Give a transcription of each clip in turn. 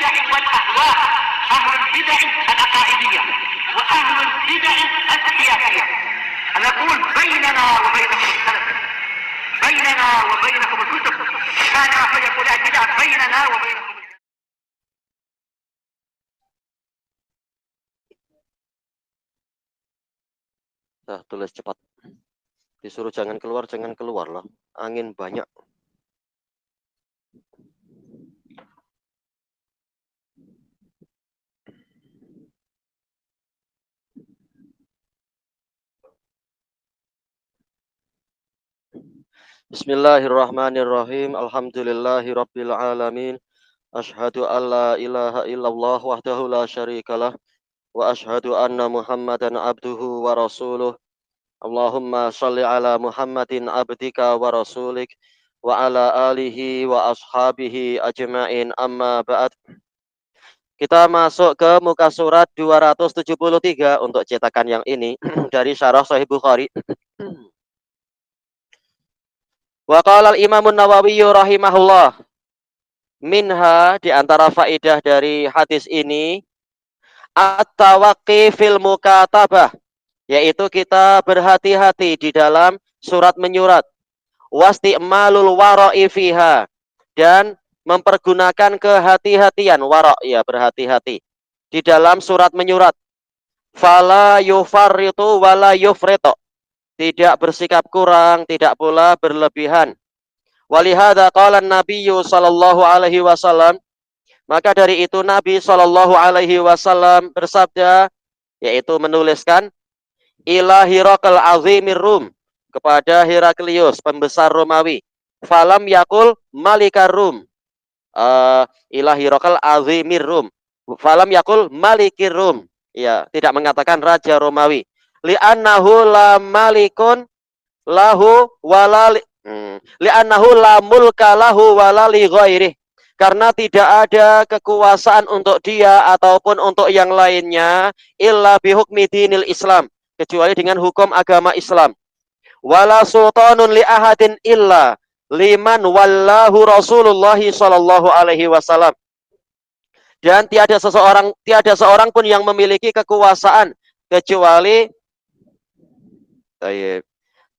البدع والأهواء، أهل البدع العقائدية وأهل البدع السياسية. نقول بيننا وبينكم السلف، بيننا وبينكم الكتب، كان فيقول البدع بيننا وبينكم. Nah, tulis cepat. Disuruh jangan keluar lah. Angin banyak. Bismillahirrahmanirrahim. Alhamdulillahirabbil alamin. Asyhadu an la ilaha illallah wahdahu la syarikalah wa asyhadu anna Muhammadan abduhu wa rasuluh. Allahumma shalli ala Muhammadin abdika wa rasulik wa ala alihi wa ashabihi ajma'in, amma ba'd. Kita masuk ke muka surat 273 untuk cetakan yang ini dari Syarah Sahih Bukhari. Wa qala al-Imam an-Nawawi rahimahullah, minha, di antara faidah dari hadis ini, at-tawaqqi fil mukatabah, yaitu kita berhati-hati di dalam surat menyurat, wasti'malul wara'i fiha, dan mempergunakan kehati-hatian, wara' ya berhati-hati di dalam surat menyurat. Fala yufarritu wala yufritu, tidak bersikap kurang, tidak pula berlebihan. Walihada qala an-nabiyyu sallallahu alaihi wasallam, maka dari itu Nabi sallallahu alaihi wasallam bersabda, yaitu menuliskan ila Hiraqal azimir Rum, kepada Heraklius pembesar Romawi. Falam yakul malikar Rum, ila Hiraqal azimir Rum, falam yakul malikir Rum, ya, tidak mengatakan raja Romawi. Li'annahu la malikun lahu wala li'annahu la mulka lahu wala li ghairih, karena tidak ada kekuasaan untuk dia ataupun untuk yang lainnya, illa bihukmi dinil Islam, kecuali dengan hukum agama Islam. Wala sultanun li ahadin illa liman wallahu Rasulullah sallallahu alaihi wasallam, dan tiada seorang pun yang memiliki kekuasaan kecuali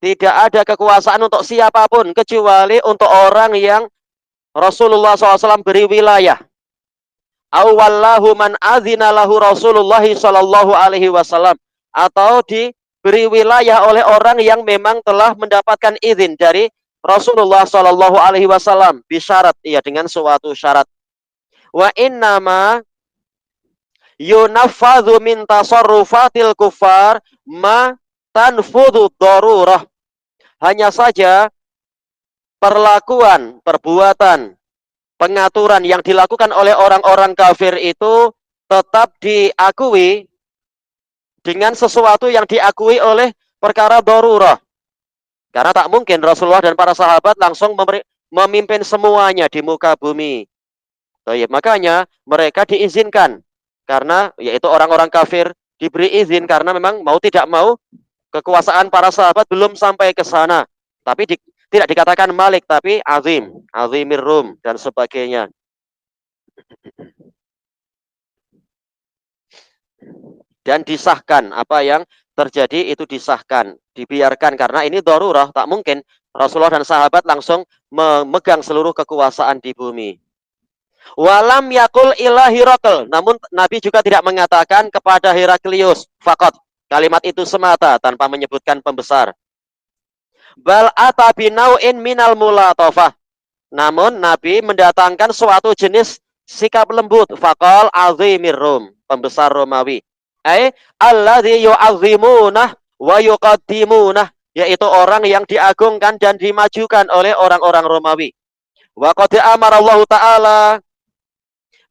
tidak ada kekuasaan untuk siapapun kecuali untuk orang yang Rasulullah SAW beri wilayah. Awallahu man azina lahu Rasulullah sallallahu alaihi wasallam, atau diberi wilayah oleh orang yang memang telah mendapatkan izin dari Rasulullah sallallahu alaihi wasallam, bisyarat, ya, dengan suatu syarat. Wa innama yunaffadhu min tasarrufatil kuffar ma tanfudhu darurah, hanya saja perlakuan, perbuatan, pengaturan yang dilakukan oleh orang-orang kafir itu tetap diakui dengan sesuatu yang diakui oleh perkara darurah. Karena tak mungkin Rasulullah dan para sahabat langsung memimpin semuanya di muka bumi. Makanya mereka diizinkan, karena yaitu orang-orang kafir diberi izin karena memang mau tidak mau kekuasaan para sahabat belum sampai ke sana. Tapi tidak dikatakan malik, tapi azimir Rum dan sebagainya. Dan disahkan, apa yang terjadi itu disahkan, dibiarkan, karena ini darurah, tak mungkin Rasulullah dan sahabat langsung memegang seluruh kekuasaan di bumi. Walam yakul ila Hiraqal, namun Nabi juga tidak mengatakan kepada Heraklius faqat, kalimat itu semata tanpa menyebutkan pembesar. Bal atabinau'in minal mulatofah, namun Nabi mendatangkan suatu jenis sikap lembut. Faqal azimir Rum, pembesar Romawi. Alladzi yu'azzimunah wa yuqaddimunah, yaitu orang yang diagungkan dan dimajukan oleh orang-orang Romawi. Wa qad amara Allah Ta'ala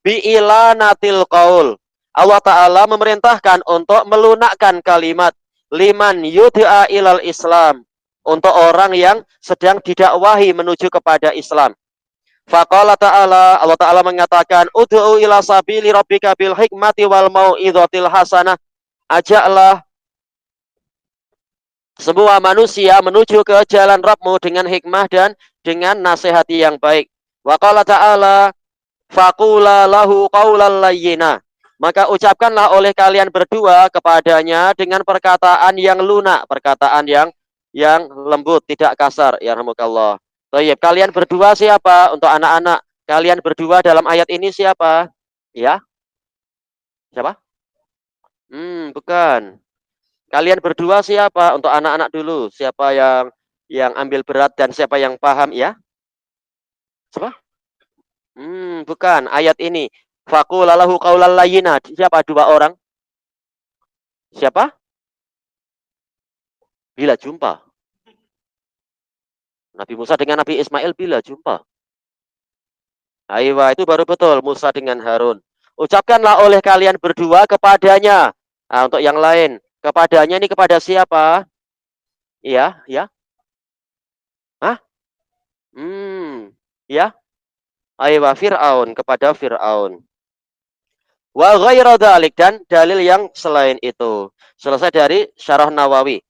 bi'ilanatil qaul, Allah Ta'ala memerintahkan untuk melunakkan kalimat liman yud'a ilal Islam, untuk orang yang sedang didakwahi menuju kepada Islam. Faqala ta'ala, Allah Ta'ala mengatakan, ud'u ila sabili rabbika bil hikmati wal mau'idhatil hasanah, ajaklah semua manusia menuju ke jalan Rabbmu dengan hikmah dan dengan nasihat yang baik. Wa qala ta'ala, faqula lahu qawlan layyina. Maka ucapkanlah oleh kalian berdua kepadanya dengan perkataan yang lunak, perkataan yang lembut, tidak kasar. Ya rahmukallah. Baik, kalian berdua siapa? Untuk anak-anak, kalian berdua dalam ayat ini siapa? Ya, siapa? Bukan. Kalian berdua siapa? Untuk anak-anak dulu. Siapa yang ambil berat dan siapa yang paham ya? Siapa? Bukan. Ayat ini. Faqula lahu qaulal layyina. Siapa dua orang? Siapa? Bila jumpa. Nabi Musa dengan Nabi Ismail bila jumpa. Aywa, itu baru betul Musa dengan Harun. Ucapkanlah oleh kalian berdua kepadanya. Nah, untuk yang lain, kepadanya ini kepada siapa? Iya, ya. Hah? Ya. Aywa, Fir'aun, kepada Fir'aun. Wa ghaira dzalik, dan dalil yang selain itu. Selesai dari Syarah Nawawi.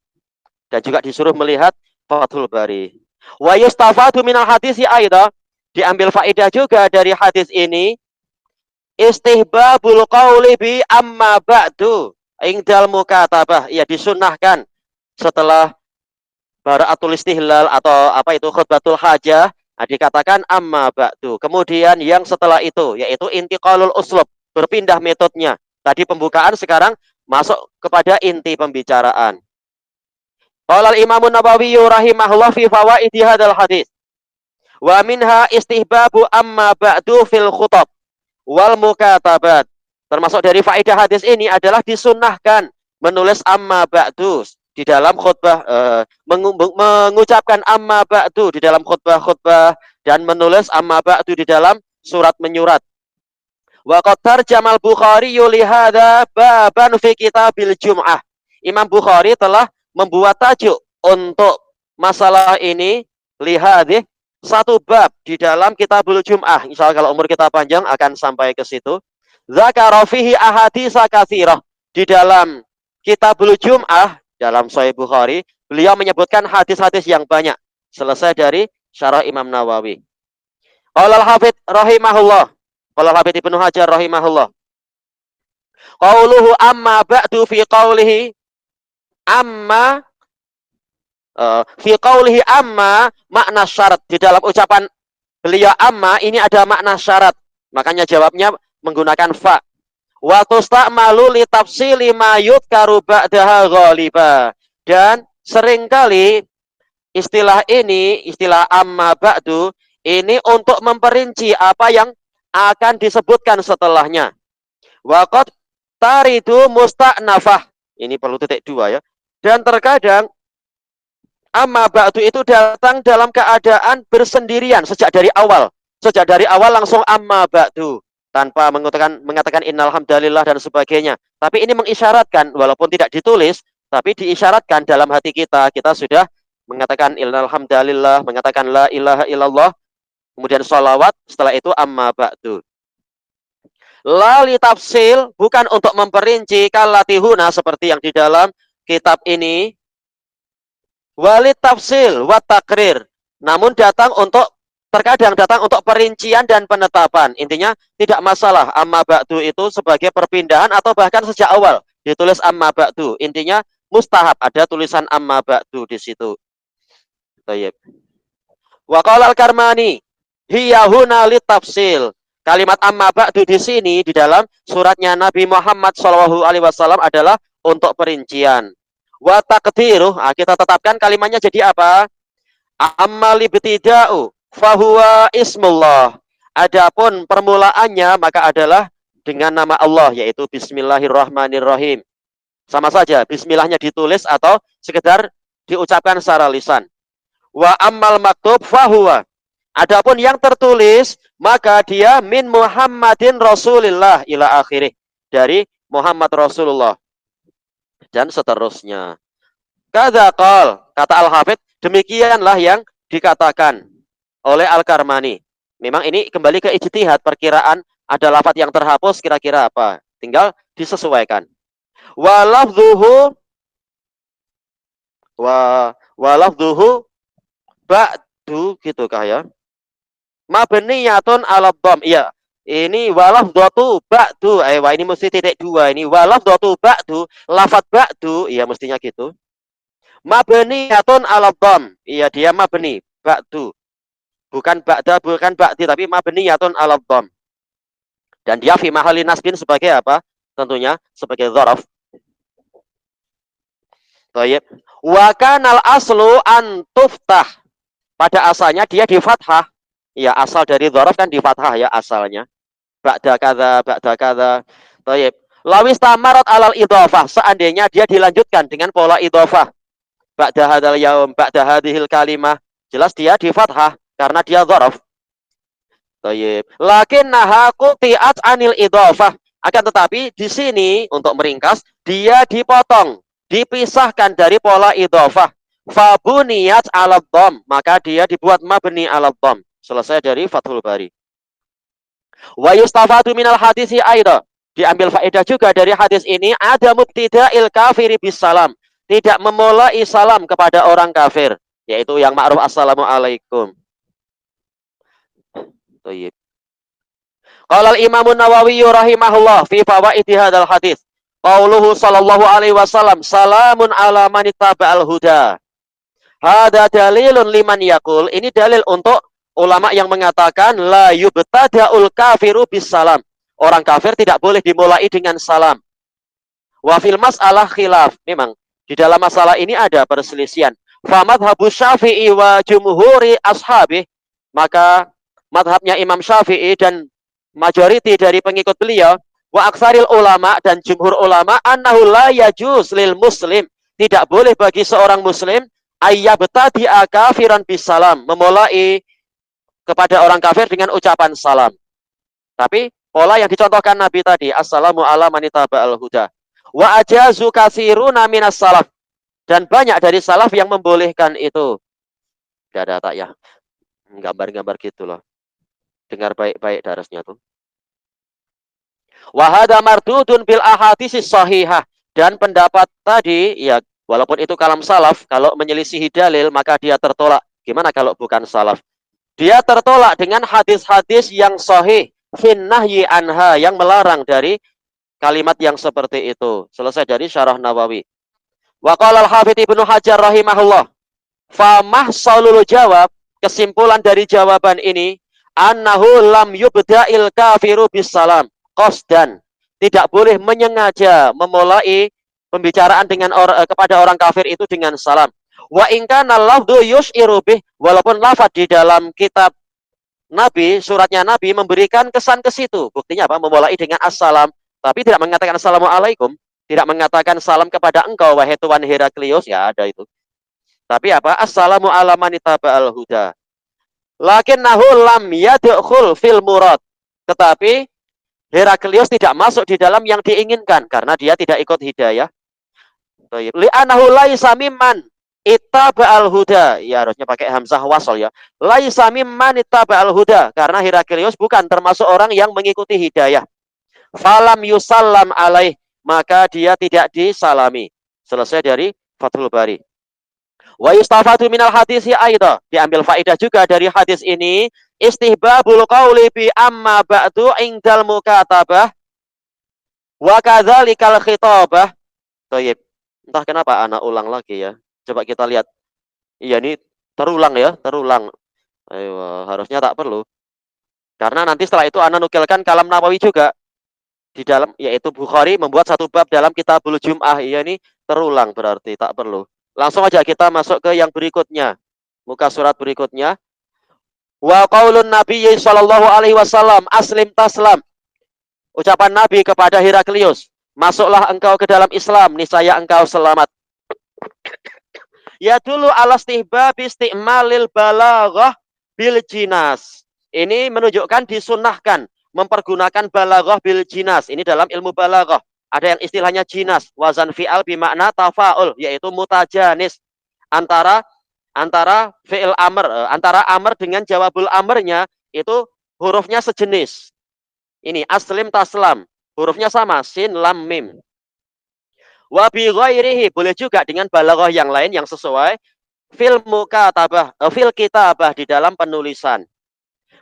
Dan juga disuruh melihat Fathul Bari. Wa yustafadu minal hadisi aida, diambil faedah juga dari hadis ini, istihbabul qauli bi amma ba'du ingdal mukatabah, ya disunnahkan setelah baraatul istihlal atau apa itu khutbatul hajah, dikatakan amma ba'du. Kemudian yang setelah itu yaitu intiqalul uslub, berpindah metodenya. Tadi pembukaan, sekarang masuk kepada inti pembicaraan. Qala al-Imam Nawawi rahimahullah fi fawaidi hadzal hadis. Wa minha istihbabu amma ba'du fil khutab wal mukatabat. Termasuk dari faedah hadis ini adalah disunnahkan menulis amma ba'du di dalam khutbah, mengucapkan amma ba'du di dalam khutbah-khutbah, dan menulis amma ba'du di dalam surat menyurat. Wa qad tarjamal Bukhari li hadza baban fi kitabil Jum'ah. Imam Bukhari telah membuat tajuk untuk masalah ini, lihadih, satu bab di dalam Kitabul Jum'ah. Insyaallah kalau umur kita panjang akan sampai ke situ. Zakara fihi ahaditsa katsirah. Di dalam Kitabul Jum'ah, dalam Sahih Bukhari, beliau menyebutkan hadis-hadis yang banyak. Selesai dari Syarah Imam Nawawi. Qala al-Hafidz rahimahullah. Qala al-Hafidz Ibnu Hajar rahimahullah. Qauluhu amma ba'du fi qaulihi amma fi qaulihi amma makna syarat. Di dalam ucapan beliau amma ini ada makna syarat. Makanya jawabnya menggunakan fa. Wa tusta'malu li tafsili ma yudkaru ba'daha ghaliba. Dan seringkali istilah ini, istilah amma ba'du, ini untuk memperinci apa yang akan disebutkan setelahnya. Wa qad taridu musta'nafah. Ini perlu titik dua ya. Dan terkadang amma ba'du itu datang dalam keadaan bersendirian sejak dari awal. Sejak dari awal langsung amma ba'du, tanpa mengatakan innal hamdalillah dan sebagainya. Tapi ini mengisyaratkan, walaupun tidak ditulis, tapi diisyaratkan dalam hati kita. Kita sudah mengatakan innal hamdalillah, mengatakan la ilaha illallah, kemudian sholawat, setelah itu amma ba'du. Lali tafsil, bukan untuk memperinci, kalatihuna, seperti yang di dalam kitab ini. Walid tafsil wa takrir, namun terkadang datang untuk perincian dan penetapan. Intinya tidak masalah amma ba'du itu sebagai perpindahan atau bahkan sejak awal ditulis amma ba'du. Intinya mustahab ada tulisan amma ba'du di situ. Baik. Wa qala al-Karmani hiya huna litafsil. Kalimat amma ba'du di sini di dalam suratnya Nabi Muhammad SAW adalah untuk perincian. Wa taqdiruh, kita tetapkan kalimatnya jadi apa? Amma libtida'u fahuwa ismullah. Adapun permulaannya maka adalah dengan nama Allah, yaitu bismillahirrahmanirrahim. Sama saja bismillahnya ditulis atau sekedar diucapkan secara lisan. Wa ammal maktub fahuwa. Adapun yang tertulis maka dia min Muhammadin Rasulillah ila akhirih, dari Muhammad Rasulullah dan seterusnya. Kadzaqal, kata Al-Hafidz, demikianlah yang dikatakan oleh Al-Karmani. Memang ini kembali ke ijtihad, perkiraan ada lafaz yang terhapus kira-kira apa, tinggal disesuaikan. Wa lafdhuhu ba'du, gitukah ya? Mabniyatun 'ala dhamm. Iya, Ini walafdhatu ba'du. Wah ini mesti titik dua ini. Walafdhatu ba'du, lafat ba'du, iya mestinya gitu. Mabniyatun 'ala dhamm. Iya dia mabni, ba'du. Bukan ba'da, bukan ba'di, tapi mabniyatun 'ala dhamm. Dan dia fi mahalli nasbin sebagai apa? Tentunya sebagai dzaraf. Baik. Wa kanal aslu an tuftah. Pada asalnya dia di fathah. Ya asal dari dzaraf kan di fathah ya asalnya. Ba'da kadza, ba'da kadza. Baik. Lawis tamarat alal idhofah. Seandainya dia dilanjutkan dengan pola idhofah. Ba'da hadzal yaum, ba'da hadhil kalimah. Jelas dia di fathah karena dia dzaraf. Baik. Lakinnaha quti'at anil idhofah. Akan tetapi di sini untuk meringkas dia dipotong, dipisahkan dari pola idhofah. Fabuniyat 'ala dhamm, maka dia dibuat mabni 'ala dhamm. Selesai dari Fathul Bari. Wa yustafadu minal hadisi aida. Diambil faedah juga dari hadis ini ada mubtida'il kafiri bis salam. Tidak memulai salam kepada orang kafir, yaitu yang ma'ruf assalamualaikum. Baik. Qala al-Imam an-Nawawi rahimahullah fi fawaid hadzal hadis. Qauluhu sallallahu alaihi wasallam salamun ala man ittaba'al huda. Hada dalilun liman yaqul. Ini dalil untuk ulama yang mengatakan la yubtada'ul kafiru bis salam. Orang kafir tidak boleh dimulai dengan salam. Wa fil mas'alah khilaf. Memang di dalam masalah ini ada perselisihan. Fa madhhabu Syafi'i wa jumhuri ashabi, maka madhabnya Imam Syafi'i dan majoriti dari pengikut beliau, wa aksaril ulama dan jumhur ulama, annahu la yajuz lil muslim, tidak boleh bagi seorang muslim ayyabtadi'a kafiran bisalam, memulai kepada orang kafir dengan ucapan salam. Tapi pola yang dicontohkan Nabi tadi, assalamu ala manitaba'al huda. Wa ajazu katsiruna minas salaf, dan banyak dari salaf yang membolehkan itu. Tidak ada tak ya, gambar-gambar gitu loh. Dengar baik-baik darasnya tuh. Wa hadza mardudun bil ahaditsis sahihah, dan pendapat tadi ya walaupun itu kalam salaf, kalau menyelisihi dalil maka dia tertolak. Gimana kalau bukan salaf? Dia tertolak dengan hadis-hadis yang sahih fin nahyi anha, yang melarang dari kalimat yang seperti itu. Selesai dari Syarah Nawawi. Wa qala al-Hafidz Ibnu Hajar rahimahullah, fa mahsalul jawab, kesimpulan dari jawaban ini, annahu lam yubda'il kafiru bisalam qasdan, tidak boleh menyengaja memulai pembicaraan dengan kepada orang kafir itu dengan salam. Wa in kana lafdhu yus'iru bih, walaupun lafaz di dalam kitab Nabi, suratnya Nabi memberikan kesan ke situ. Buktinya apa? Memulai dengan assalam, tapi tidak mengatakan assalamualaikum, tidak mengatakan salam kepada engkau wahai Tuan Heraklius, ya ada itu. Tapi apa? Assalamu ala man ittaba'al huda. Lakinnahu lam yadkhul fil murad. Tetapi Heraklius tidak masuk di dalam yang diinginkan karena dia tidak ikut hidayah. Li'annahu laisa mimman ittaba'al huda. Ya harusnya pakai hamzah wasl ya. Laisa mimman ittaba'al huda, karena Heraklius bukan termasuk orang yang mengikuti hidayah. Falam yusallam alaih, maka dia tidak disalami. Selesai dari Fathul Bari. Wa yustafadu minal hadisi aida, diambil faedah juga dari hadis ini, istihbabul qauli bi amma ba'du indal mukatabah wa kadzalikal khitabah. Thayyib. Entah kenapa anak ulang lagi ya. Coba kita lihat. Iya ini terulang ya, terulang. Ayo, harusnya tak perlu. Karena nanti setelah itu anak nukilkan kalam Nawawi juga di dalam, yaitu Bukhari membuat satu bab dalam Kitabul Jum'ah. Iya ini terulang berarti tak perlu. Langsung aja kita masuk ke yang berikutnya. Muka surat berikutnya. Wa qaulun Nabi sallallahu alaihi wasallam aslim taslam. Ucapan Nabi kepada Heraklius, masuklah engkau ke dalam Islam, niscaya engkau selamat. Ya dulu ala istihbab isti'malil balaghah bil jinas. Ini menunjukkan disunahkan mempergunakan balaghah bil jinas. Ini dalam ilmu balaghah. Ada yang istilahnya jinas, wazan fi'al bimakna tafa'ul, yaitu mutajanis. Antara fi'il amr, antara amr dengan jawabul amrnya itu hurufnya sejenis. Ini aslim taslam, hurufnya sama, sin lam mim. Wa bi ghairihi, boleh juga dengan balaghah yang lain yang sesuai fil mukatabah, fil kitabah, di dalam penulisan.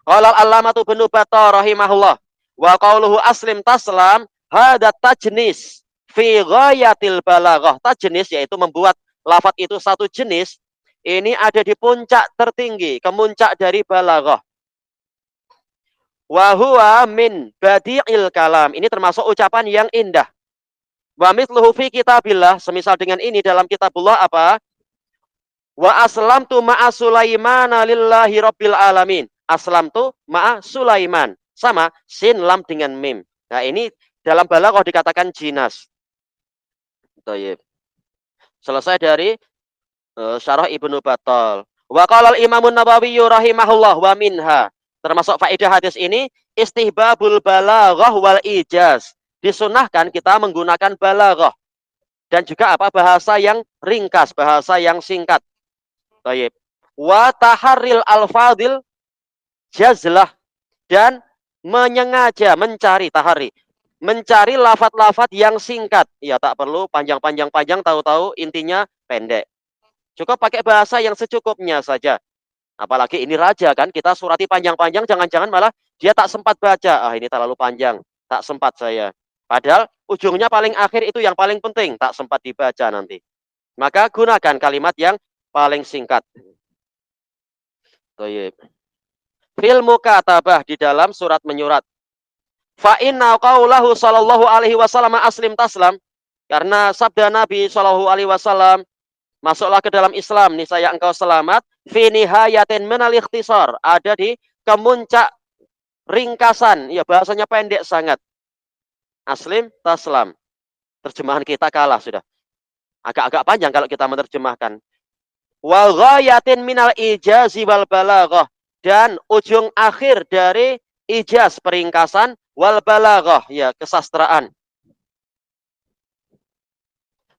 Qala al-allamatu Ibnu Battah rahimahullah, Wa qauluhu aslim taslam hada tajnis fi ghayatil balaghah. Tajnis yaitu membuat lafaz itu satu jenis, ini ada di puncak tertinggi, kemuncak dari balaghah. Wa huwa min badi'il kalam. Ini termasuk ucapan yang indah. Wa mithluhu fi kitabillah, semisal dengan ini dalam kitabullah apa? Wa aslamtu ma'a Sulaimana lillahi rabbil alamin. Aslamtu ma'a Sulaiman. Sama sin lam dengan mim. Nah, ini dalam balaghah dikatakan jinas. Thayyib. Selesai dari Syarah Ibnu Battal. Wa qala al-Imam An-Nawawi rahimahullah wa minha. Termasuk faedah hadis ini istihbabul balaghah wal ijaz. Disunahkan kita menggunakan balaghah dan juga apa bahasa yang ringkas, bahasa yang singkat. Baik. Wa taharril alfadil jazlah, dan menyengaja mencari tahari, mencari lafat-lafat yang singkat. Ya, tak perlu panjang-panjang tahu-tahu intinya pendek. Cukup pakai bahasa yang secukupnya saja. Apalagi ini raja kan, kita surati panjang-panjang, jangan-jangan malah dia tak sempat baca. Ah, ini terlalu panjang, tak sempat saya. Padahal ujungnya paling akhir itu yang paling penting, tak sempat dibaca nanti. Maka gunakan kalimat yang paling singkat. Thayyib. Fil mukatabah, di dalam surat menyurat. Fa inna qaulahu sallallahu alaihi wasallam aslim taslam, karena sabda Nabi sallallahu alaihi wasallam, masuklah ke dalam Islam, niscaya engkau selamat. Fi nihayatin minal ikhtisar, ada di kemuncak ringkasan, ya bahasanya pendek sangat. Aslim taslam. Terjemahan kita kalah sudah. Agak-agak panjang kalau kita menerjemahkan. Wa ghayatin minal ijazi wal balaghah, dan ujung akhir dari ijaz peringkasan, wal balaghah ya kesastraan.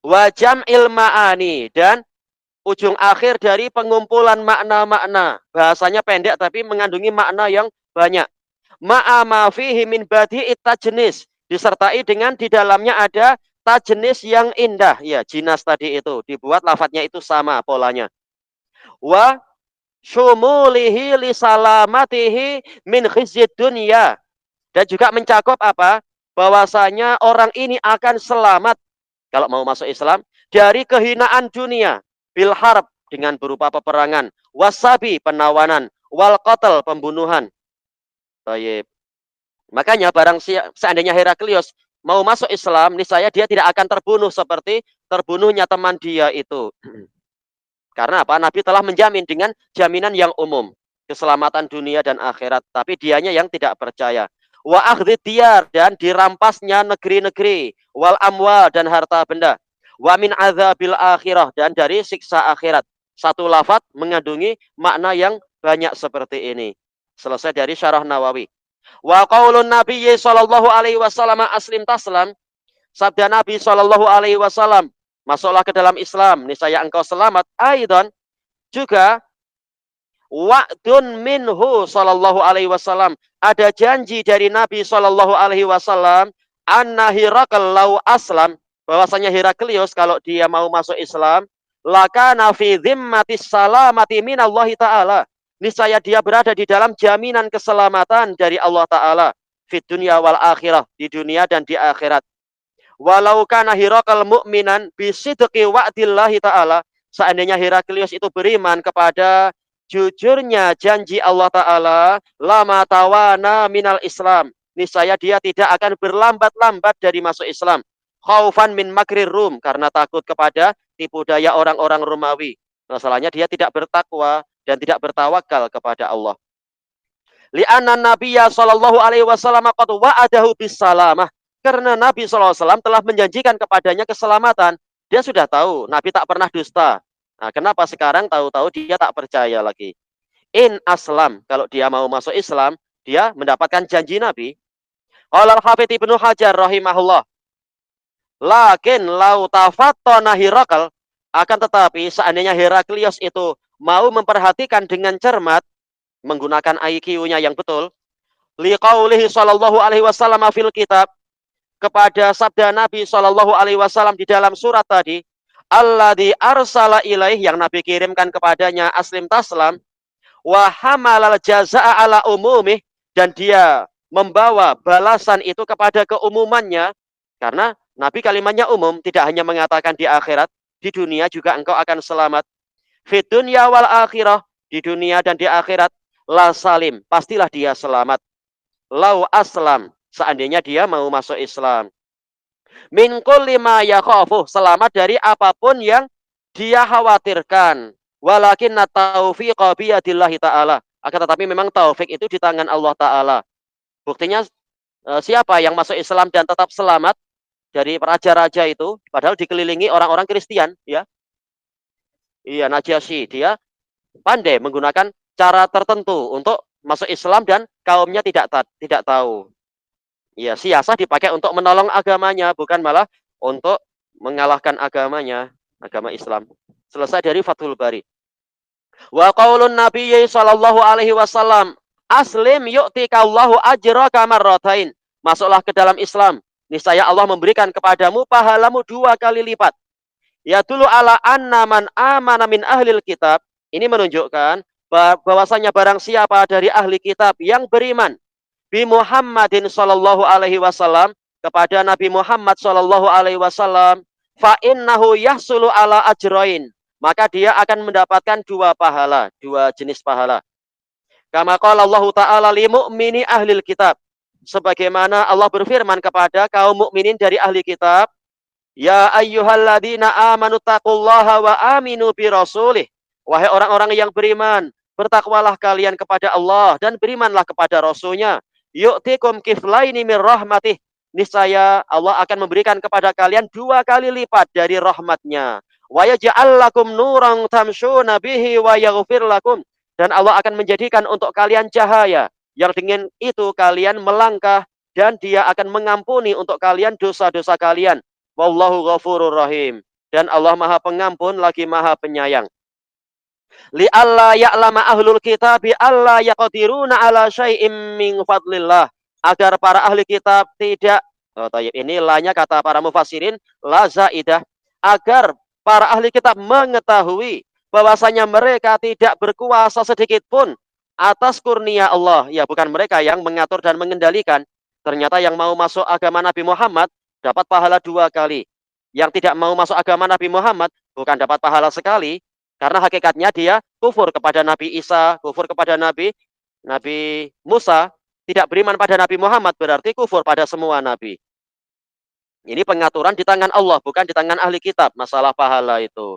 Wa jam'il ma'ani, dan ujung akhir dari pengumpulan makna-makna. Bahasanya pendek tapi mengandungi makna yang banyak. Ma'ama fihi min badi'it tajnis, disertai dengan di dalamnya ada tajnis yang indah. Ya, jinas tadi itu dibuat lafadznya itu sama polanya. Wa syumulihi li salamatihi min khizyid dunya, dan juga mencakup apa? Bahwasanya orang ini akan selamat kalau mau masuk Islam dari kehinaan dunia, bil harb dengan berupa peperangan, wasabi penawanan, wal qatl pembunuhan. Baik. Makanya barang seandainya Heraklius mau masuk Islam, niscaya dia tidak akan terbunuh seperti terbunuhnya teman dia itu. Karena apa? Nabi telah menjamin dengan jaminan yang umum, keselamatan dunia dan akhirat, tapi dianya yang tidak percaya. Wa akhdhi diyar, dan dirampasnya negeri-negeri, wal amwal, dan harta benda. Wa min adzabil akhirah, dan dari siksa akhirat. Satu lafaz mengandungi makna yang banyak seperti ini. Selesai dari Syarah Nawawi. Wa qaulun nabiyyi sallallahu alaihi wasallam aslim taslam, sabda Nabi sallallahu alaihi wasallam, masuklah ke dalam Islam, niscaya engkau selamat. Aidan, juga wa'dun minhu sallallahu alaihi wasallam, ada janji dari Nabi sallallahu alaihi wasallam, anna Hirakal lau aslam, bahwasanya Heraklius kalau dia mau masuk Islam, lakana fi dhimmatis salamati minallahi ta'ala, niscaya dia berada di dalam jaminan keselamatan dari Allah Ta'ala, fit dunya wal akhirah, di dunia dan di akhirat. Walau kana Hirakal mu'minan bisidqi wa'dillahi ta'ala, seandainya Heraklius itu beriman kepada jujurnya janji Allah Ta'ala, lama tawana minal Islam, niscaya dia tidak akan berlambat-lambat dari masuk Islam. Khaufan min makrir Rum, karena takut kepada tipu daya orang-orang Romawi. Masalahnya dia tidak bertakwa dan tidak bertawakal kepada Allah. Li'anna Nabiyya sallallahu alaihi wasallam qad wa'adahu bis salamah, karena Nabi sallallahu alaihi wasallam telah menjanjikan kepadanya keselamatan. Dia sudah tahu Nabi tak pernah dusta. Nah, kenapa sekarang tahu-tahu dia tak percaya lagi? In aslam, kalau dia mau masuk Islam, dia mendapatkan janji Nabi. Qala al-Hafidz Ibnu Hajar rahimahullah, lakin lau tafattana Hirakal, akan tetapi seandainya Heraklius itu mau memperhatikan dengan cermat, menggunakan IQ-nya yang betul, liqaulihi sallallahu alaihi wasallam fil kitab, kepada sabda Nabi sallallahu alaihi wasallam di dalam surat tadi, alladzi arsala ilaih, yang Nabi kirimkan kepadanya, aslim taslam, wa hamalal jazaa ala umumih, dan dia membawa balasan itu kepada keumumannya, karena Nabi kalimatnya umum, tidak hanya mengatakan di akhirat, di dunia juga engkau akan selamat. Fid dunya wal akhirah, di dunia dan di akhirat, la salim, pastilah dia selamat. Lau aslam, seandainya dia mau masuk Islam. Min kulli ma yakhafu, selamat dari apapun yang dia khawatirkan. Walakin taufiqa biyadillahi ta'ala. Akan tetapi memang taufik itu di tangan Allah Ta'ala. Buktinya siapa yang masuk Islam dan tetap selamat dari raja-raja itu, padahal dikelilingi orang-orang Kristen, ya. Iya, Najasyi, dia pandai menggunakan cara tertentu untuk masuk Islam dan kaumnya tidak tahu. Ya, siasah dipakai untuk menolong agamanya, bukan malah untuk mengalahkan agamanya, agama Islam. Selesai dari Fathul Bari. Wa qaulun Nabiyyi sallallahu alaihi wasallam, aslim yu'tikallahu ajraka marratain. Masuklah ke dalam Islam, niscaya Allah memberikan kepadamu pahalamu 2 kali lipat. Ya dulu ala anna man amana min ahlil kitab. Ini menunjukkan bahwasanya barang siapa dari ahli kitab yang beriman bi Muhammadin sallallahu alaihi wasallam, kepada Nabi Muhammad sallallahu alaihi wasallam, fa innahu yahsulu ala ajrain, maka dia akan mendapatkan 2 pahala, 2 jenis pahala. Kama qala Allah Ta'ala li mu'mini ahlil kitab, sebagaimana Allah berfirman kepada kaum mukminin dari ahli kitab, ya ayyuhalladzina amanu taqullaha wa aminu bi rasulih, wahai orang-orang yang beriman, bertakwalah kalian kepada Allah dan berimanlah kepada Rasulnya. Yu'tikum kiflaini min rahmatih, niscaya Allah akan memberikan kepada kalian 2 kali lipat dari rahmatnya. Wa yaj'al lakum nuran tamshuna bihi wa yaghfir lakum, dan Allah akan menjadikan untuk kalian cahaya yang dengan itu kalian melangkah dan dia akan mengampuni untuk kalian dosa-dosa kalian. Wallahu ghafurur rahim, dan Allah Maha Pengampun lagi Maha Penyayang. Li alla ya'lama ahlul kitabi alla yaqdiruna ala syai'im min fadlillah, agar para ahli kitab tidak, ini lanya kata para mufassirin la zaidah, agar para ahli kitab mengetahui bahwasanya mereka tidak berkuasa sedikit pun atas kurnia Allah. Ya, bukan mereka yang mengatur dan mengendalikan. Ternyata yang mau masuk agama Nabi Muhammad dapat pahala 2 kali. Yang tidak mau masuk agama Nabi Muhammad bukan dapat pahala sekali, karena hakikatnya dia kufur kepada Nabi Isa, kufur kepada Nabi Musa, tidak beriman pada Nabi Muhammad, berarti kufur pada semua nabi. Ini pengaturan di tangan Allah, bukan di tangan ahli kitab, masalah pahala itu.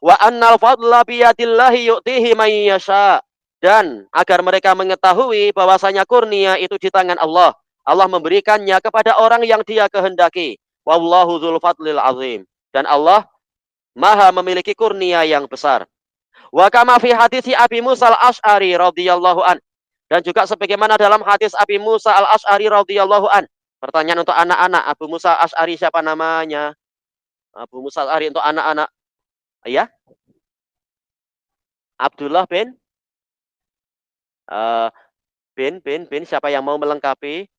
Wa annal fadla biyadillahi yu'tihi may yasha, dan agar mereka mengetahui bahwasanya kurnia itu di tangan Allah. Allah memberikannya kepada orang yang dia kehendaki. Wallahu dzul fadlil azim, dan Allah Maha memiliki kurnia yang besar. Wa kama fi hadis Abi Musa al-Asy'ari radhiyallahu an, dan juga sebagaimana dalam hadis Abi Musa al-Asy'ari radhiyallahu an. Pertanyaan untuk anak-anak, Abu Musa al-Asy'ari siapa namanya? Abu Musa al-Asy'ari untuk anak-anak. Ya, Abdullah bin siapa yang mau melengkapi?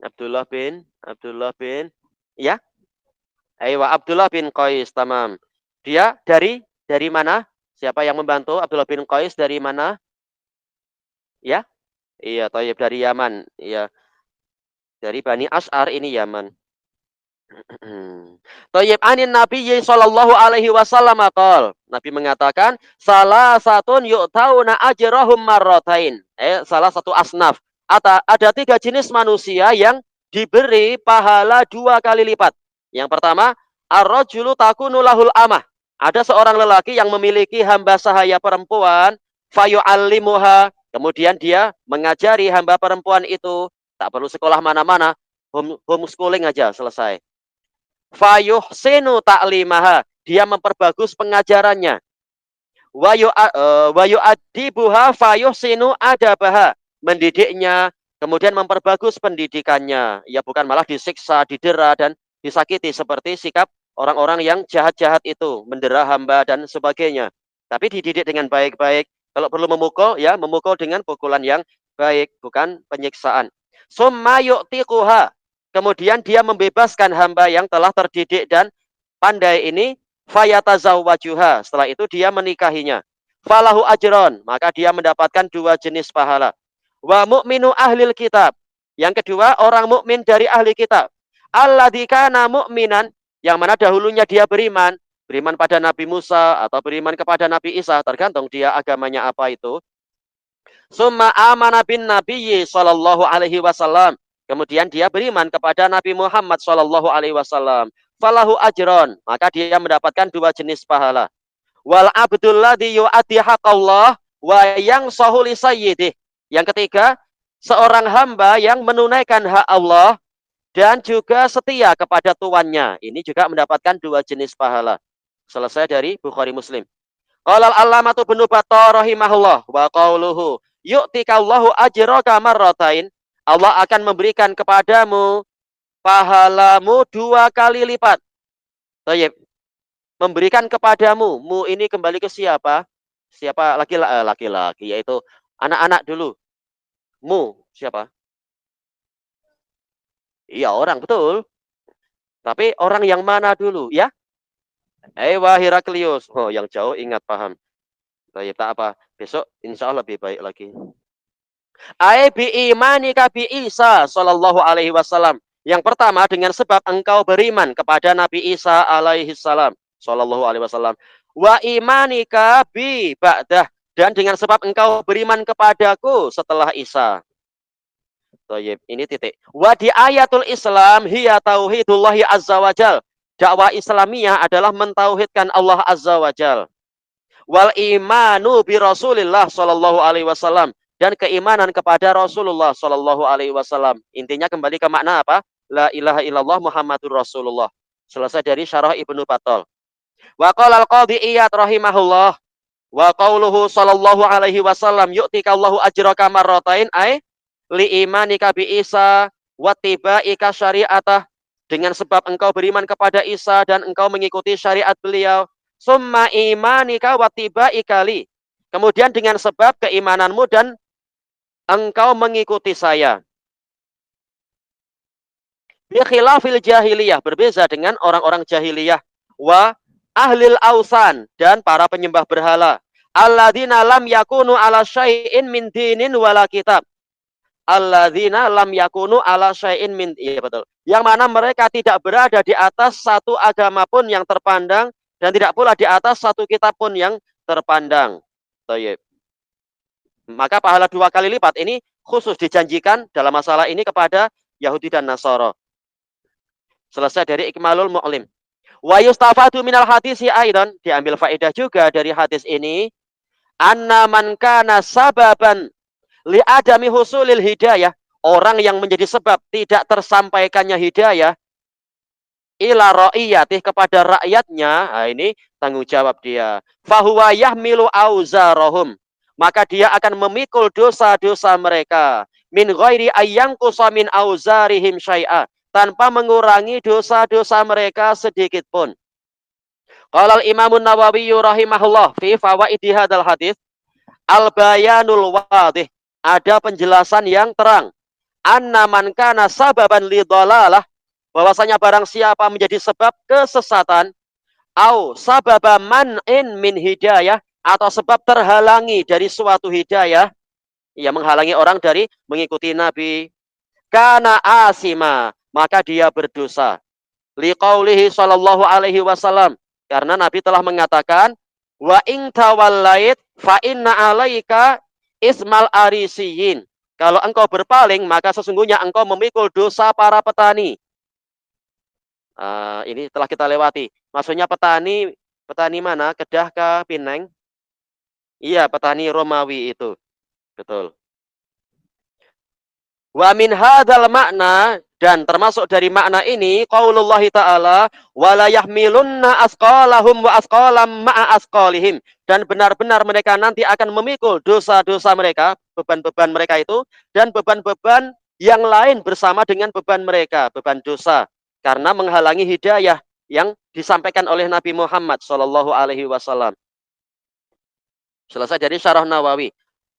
Abdullah bin ya, Aywa Abdullah bin Qais, tamam. Dia dari mana? Siapa yang membantu? Abdullah bin Qais dari mana? Ya, iya, Thayyib dari Yaman. Iya, dari Bani Asy'ar, ini Yaman. Thayyib anin Nabi sallallahu alaihi wasallam qol. Nabi mengatakan, salah satun yu'tauna ajrahum marratain. Salah satu asnaf. Ada 3 jenis manusia yang diberi pahala 2 kali lipat. Yang pertama, ar-rajulu takunu lahul amah. Ada seorang lelaki yang memiliki hamba sahaya perempuan, fayu'allimuha, kemudian dia mengajari hamba perempuan itu, tak perlu sekolah mana-mana, homeschooling aja selesai. Fayuhsinu ta'limaha, dia memperbagus pengajarannya. Wa yu'addibuha fayuhsinu adabaha, mendidiknya, kemudian memperbagus pendidikannya. Ya, bukan malah disiksa, didera, dan disakiti seperti sikap orang-orang yang jahat-jahat itu, mendera hamba dan sebagainya. Tapi dididik dengan baik-baik. Kalau perlu memukul, ya memukul dengan pukulan yang baik, bukan penyiksaan. Summa yu'tiquha, kemudian dia membebaskan hamba yang telah terdidik dan pandai ini, fayatazawwajuha, setelah itu dia menikahinya. Falahu ajron, maka dia mendapatkan 2 jenis pahala. Wa mu'minu ahlil kitab. Yang kedua, orang mukmin dari ahli kitab. Alladzi kana mu'minan, yang mana dahulunya dia beriman, beriman pada Nabi Musa atau beriman kepada Nabi Isa, tergantung dia agamanya apa itu. Summa amana bin nabiyyi sallallahu alaihi wasallam. Kemudian dia beriman kepada Nabi Muhammad sallallahu alaihi wasallam. Falahu ajron, maka dia mendapatkan dua jenis pahala. Wal abdul ladzi yu'addi haqqallah wa yang sahuli sayyidih. Yang ketiga, seorang hamba yang menunaikan hak Allah dan juga setia kepada tuannya. Ini juga mendapatkan dua jenis pahala. Selesai dari Bukhari Muslim. Qala al-allamatu Ibnu Battah rahimahullah wa qauluhu yu'tikallahu ajraka marratain. Allah akan memberikan kepadamu pahalamu dua kali lipat. Baik. Memberikan kepadamu. Mu ini kembali ke siapa? Siapa laki-laki, yaitu anak-anak dulu. Mu siapa? Iya, orang, betul. Tapi orang yang mana dulu, ya? Wahai Heraklius. Oh, yang jauh ingat, paham. Baik, tak apa. Besok insya Allah lebih baik lagi. Bi imanika bi Isa sallallahu alaihi wasallam. Yang pertama dengan sebab engkau beriman kepada Nabi Isa alaihi salam sallallahu alaihi wasallam. Wa imanika bi ba'dah, dan dengan sebab engkau beriman kepadaku setelah Isa. Toyib, ini titik. Wa di ayatul Islam hiya tauhidullahi azza wajal. Dakwah Islamiyah adalah mentauhidkan Allah azza wajal. Wal imanu bi Rasulillah sallallahu alaihi wasallam, dan keimanan kepada Rasulullah sallallahu alaihi wasallam. Intinya kembali ke makna apa? La ilaha illallah Muhammadur Rasulullah. Selesai dari Syarah Ibnu Battal. Wa qala al-Qadhi Iyad rahimahullah wa qauluhu sallallahu alaihi wasallam yu'tikallahu ajraka marratain ay li imanika bi Isa wa tibaika syari'atah, dengan sebab engkau beriman kepada Isa dan engkau mengikuti syariat beliau. Summa imanika wa tibaika li, kemudian dengan sebab keimananmu dan engkau mengikuti saya. Bi khilafil jahiliyah, berbeza dengan orang-orang jahiliyah. Wa ahlil ausan, dan para penyembah berhala. Alladzina lam yakunu ala syai'in min dinin wala kitab. Alladzina lam yakunu ala syai'in min, iya betul. Yang mana mereka tidak berada di atas satu agama pun yang terpandang dan tidak pula di atas satu kitab pun yang terpandang. Tayyib. Maka pahala dua kali lipat ini khusus dijanjikan dalam masalah ini kepada Yahudi dan Nasara. Selesai dari Ikmalul Mu'lim. Wa yustafadu minal hadisi aidan, diambil faedah juga dari hadis ini, anna man kana sababan li adami husulil hidayah, orang yang menjadi sebab tidak tersampaikannya hidayah ila ra'iyatih, kepada rakyatnya. Nah, ini tanggung jawab dia. Fahuwa yahmilu auzarahum, maka dia akan memikul dosa-dosa mereka. Min ghairi ayyangqusa min auzarihim syai'a, tanpa mengurangi dosa-dosa mereka sedikit pun. Qala al-Imam an-Nawawi rahimahullah fi fawaidi hadzal hadis, al-bayanul wadih, ada penjelasan yang terang. Anna man kana sababan lidhalalah, bahwasanya barang siapa menjadi sebab kesesatan, au sababa man'in min hidayah, atau sebab terhalangi dari suatu hidayah, ia menghalangi orang dari mengikuti Nabi, kana asima, maka dia berdosa. Liqaulihi sallallahu alaihi wasallam, karena Nabi telah mengatakan, wa in tawallait fa inna alaika ismal arisiyin, kalau engkau berpaling maka sesungguhnya engkau memikul dosa para petani. Ini telah kita lewati. Maksudnya petani mana? Kedah ke Pineng? Iya, petani Romawi itu. Betul. Wa min hadzal makna, dan termasuk dari makna ini qaulullah ta'ala wala yahmilunna asqalahum wa asqalam ma'a asqalihim, dan benar-benar mereka nanti akan memikul dosa-dosa mereka, beban-beban mereka itu, dan beban-beban yang lain bersama dengan beban mereka, beban dosa, karena menghalangi hidayah yang disampaikan oleh Nabi Muhammad sallallahu alaihi wasallam. Selesai dari Syarah Nawawi.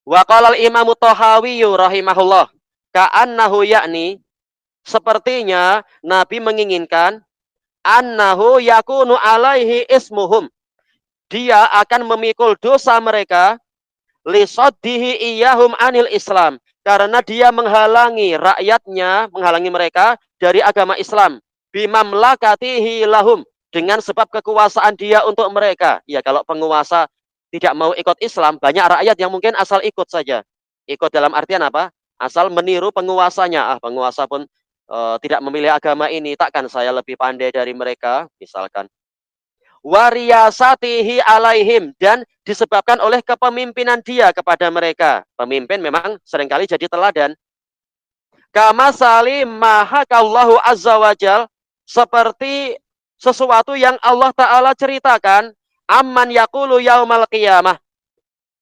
Wa qala al-Imam Thahawi rahimahullah, ka'annahu yakni, sepertinya Nabi menginginkan, annahu yakunu alaihi ismuhum, dia akan memikul dosa mereka, lisaddihi iyahum anil Islam, karena dia menghalangi rakyatnya, menghalangi mereka dari agama Islam. Bimamlakatihi lahum, dengan sebab kekuasaan dia untuk mereka. Ya, kalau penguasa tidak mau ikut Islam, banyak rakyat yang mungkin asal ikut saja. Ikut dalam artian apa? Asal meniru penguasanya. Penguasa pun tidak memilih agama ini, takkan saya lebih pandai dari mereka, misalkan. Wariyasatihi alaihim, dan disebabkan oleh kepemimpinan dia kepada mereka. Pemimpin memang seringkali jadi teladan. Kama salim mahakallahu azza wajal, seperti sesuatu yang Allah Ta'ala ceritakan, amman yakulu yaumal qiyamah,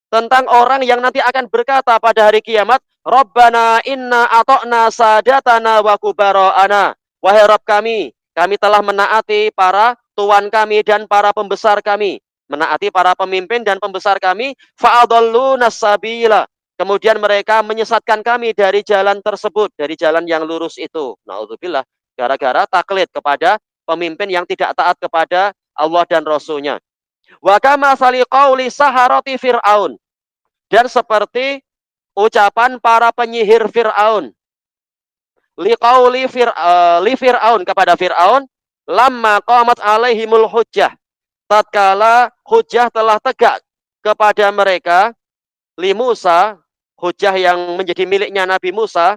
tentang orang yang nanti akan berkata pada hari kiamat, Rabbana inna ato'na sadatana wa kubara'ana. Wahai Rabb kami telah menaati para tuan kami dan para pembesar kami. Menaati para pemimpin dan pembesar kami. Fa'adalluna sabila. Kemudian mereka menyesatkan kami dari jalan tersebut, dari jalan yang lurus itu. Na'udzubillah. Gara-gara taklid kepada pemimpin yang tidak taat kepada Allah dan Rasulnya. Wa kama sali qauli saharati Fir'aun, dan seperti ucapan para penyihir Fir'aun, li Fir'aun, kepada Fir'aun, lamma qamat alaihimul hujjah, tatkala hujjah telah tegak kepada mereka, li Musa, hujjah yang menjadi miliknya Nabi Musa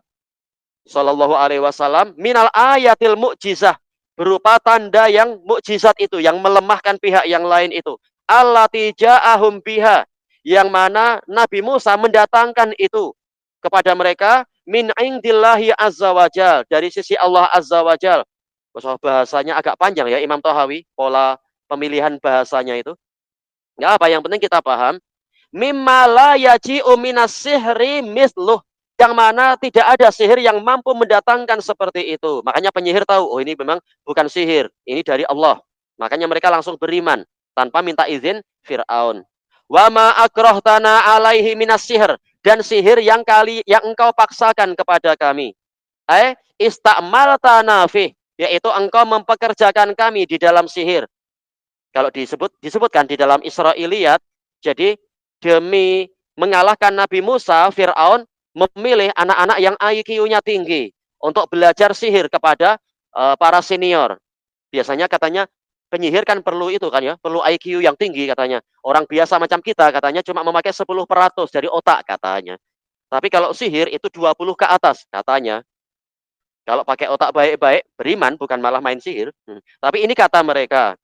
sallallahu alaihi wasallam, minal ayatil mu'jizah, berupa tanda yang mukjizat itu, yang melemahkan pihak yang lain itu. Allati ja'ahum biha, yang mana Nabi Musa mendatangkan itu kepada mereka, min indillahi azza wajal, dari sisi Allah azza wajal. Bahasanya agak panjang ya Imam Tohawi, pola pemilihan bahasanya itu. Ya, apa yang penting kita paham. Mimma la yaji'u minas sihri misluh, yang mana tidak ada sihir yang mampu mendatangkan seperti itu. Makanya penyihir tahu, oh ini memang bukan sihir, ini dari Allah. Makanya mereka langsung beriman tanpa minta izin Fir'aun. Wa ma akrahtana alaihi minas sihir, dan sihir yang engkau paksakan kepada kami. Istakmaltana fih, yaitu engkau mempekerjakan kami di dalam sihir. Kalau disebutkan di dalam Israiliyat, jadi demi mengalahkan Nabi Musa, Fir'aun memilih anak-anak yang IQ-nya tinggi untuk belajar sihir kepada para senior. Biasanya katanya penyihir kan perlu itu kan ya, perlu IQ yang tinggi katanya. Orang biasa macam kita katanya cuma memakai 10% dari otak katanya. Tapi kalau sihir itu 20 ke atas katanya. Kalau pakai otak baik-baik, beriman, bukan malah main sihir. Tapi ini kata mereka.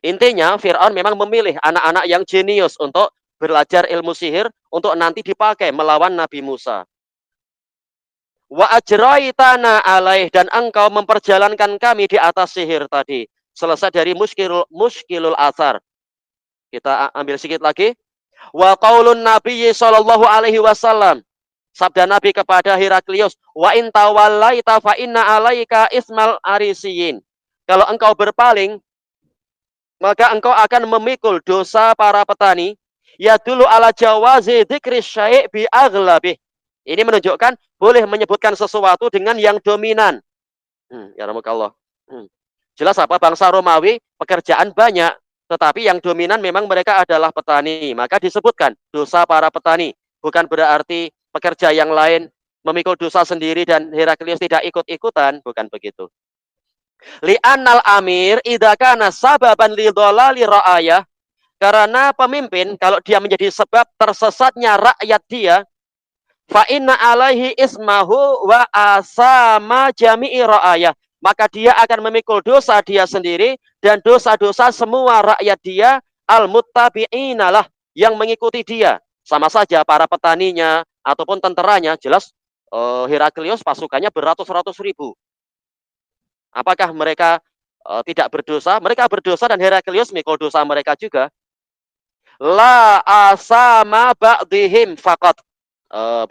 Intinya Fir'aun memang memilih anak-anak yang jenius untuk belajar ilmu sihir untuk nanti dipakai melawan Nabi Musa. Wa ajraitana alaih, dan engkau memperjalankan kami di atas sihir tadi. Selesai dari muskilul asar. Kita ambil sedikit lagi. Wa qaulun nabiyyi sallallahu alaihi wasallam, sabda Nabi kepada Heraklius, wa in tawallaita fa inna alaika ismal arisiyin. Kalau engkau berpaling, maka engkau akan memikul dosa para petani. Ya dulu ala jawazi dzikri syai' bi aghlabih. Ini menunjukkan boleh menyebutkan sesuatu dengan yang dominan. Ya rahmukallah. Jelas apa? Bangsa Romawi pekerjaan banyak, tetapi yang dominan memang mereka adalah petani. Maka disebutkan dosa para petani. Bukan berarti pekerja yang lain memikul dosa sendiri dan Heraklius tidak ikut-ikutan. Bukan begitu. Li'annal amir idza kana sababan lidhalali ra'ayah, karena pemimpin kalau dia menjadi sebab tersesatnya rakyat dia, fa inna alaihi ismahu wa asama jami'i ra'ayah, maka dia akan memikul dosa dia sendiri dan dosa-dosa semua rakyat dia, al-muttabi'ina lah, yang mengikuti dia. Sama saja para petaninya ataupun tenteranya, jelas Heraklius pasukannya beratus-ratus ribu. Apakah mereka tidak berdosa? Mereka berdosa dan Heraklius mikul dosa mereka juga. La asama ba'dihim faqat.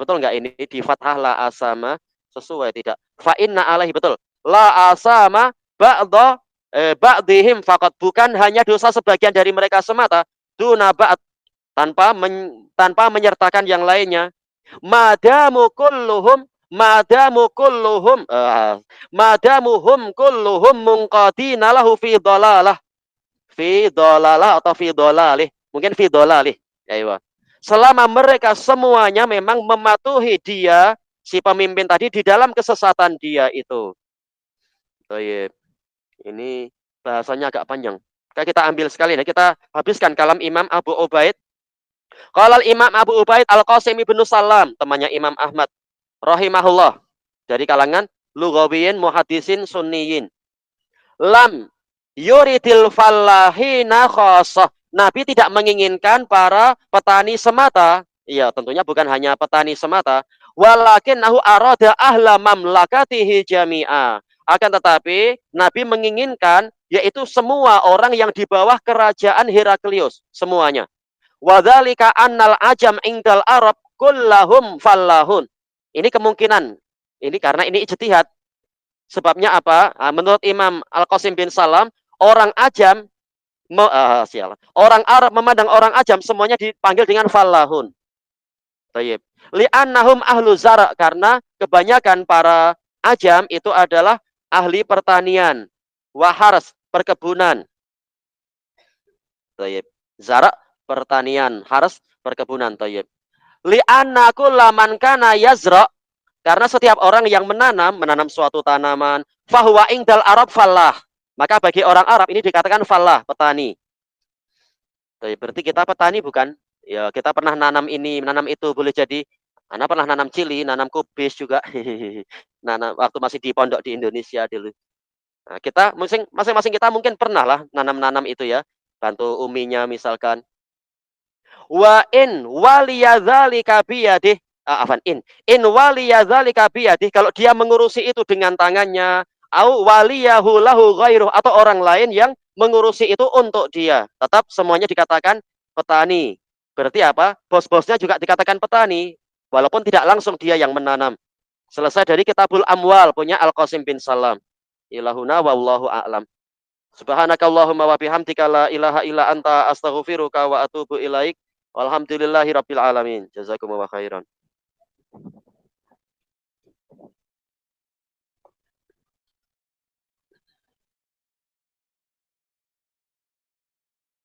Betul nggak ini di fathah la asama? Sesuai tidak? Fa inna alaihi, betul. La asama ba'dihim faqat, bukan hanya dosa sebagian dari mereka semata, duna ba'd, tanpa menyertakan yang lainnya. Madamu kulluhum munqadina lahu fi dhalalah atau fi dhalalih, mungkin fi dhalalih. Ayo. selama mereka semuanya memang mematuhi dia, si pemimpin tadi, di dalam kesesatan dia itu. Baik. Ini bahasanya agak panjang. Kita ambil sekali, kita habiskan kalam Imam Abu Ubaid. Kalau Imam Abu Ubaid Al-Qasim ibnu Salam, temannya Imam Ahmad, rahimahullah, dari kalangan lugawiyin, muhadisin, sunniyin. Lam yuridil fallahina khasah. Nabi tidak menginginkan para petani semata. Iya, tentunya bukan hanya petani semata. Walakinnahu arada ahla mamlakatihi jami'a. Akan tetapi, Nabi menginginkan yaitu semua orang yang di bawah kerajaan Heraklius. Semuanya. Wadzalika annal ajam ingdal Arab kullahum fallahun. Ini kemungkinan. Ini karena ini ijtihad. Sebabnya apa? Menurut Imam Al-Qasim bin Salam, orang ajam, orang Arab memandang orang ajam semuanya dipanggil dengan fallahun. Tayyib. Li'annahum ahlu zara, karena kebanyakan para ajam itu adalah ahli pertanian, wahars, perkebunan. Tayyib. Zara, pertanian, haras, perkebunan. Tayyib. Li'anna kullaman kana yazra, karena setiap orang yang menanam suatu tanaman, fahuwa ingdal Arab fallah. Maka bagi orang Arab ini dikatakan fallah, petani. Jadi berarti kita petani bukan? Ya, kita pernah nanam ini, nanam itu, boleh jadi. Anda pernah nanam cili, nanam kubis juga. Nanam waktu masih di pondok di Indonesia dulu. Nah, kita masing-masing kita mungkin pernah lah nanam-nanam itu ya. Bantu uminya misalkan. Wa in waliyadzalika biyadih, in waliyadzalika biyadih, kalau dia mengurusi itu dengan tangannya, au waliyahu lahu ghairuh, atau orang lain yang mengurusi itu untuk dia, tetap semuanya dikatakan petani. Berarti apa? Bos-bosnya juga dikatakan petani, walaupun tidak langsung dia yang menanam. Selesai dari Kitabul Amwal punya Al-Qasim bin Salam. Ilahuna wallahu a'lam. Subhanakallahumma wa bihamdika la ilaha illa anta astaghfiruka wa atubu ilaik. Walhamdulillahi rabbil alamin. Jazakumullah khairan.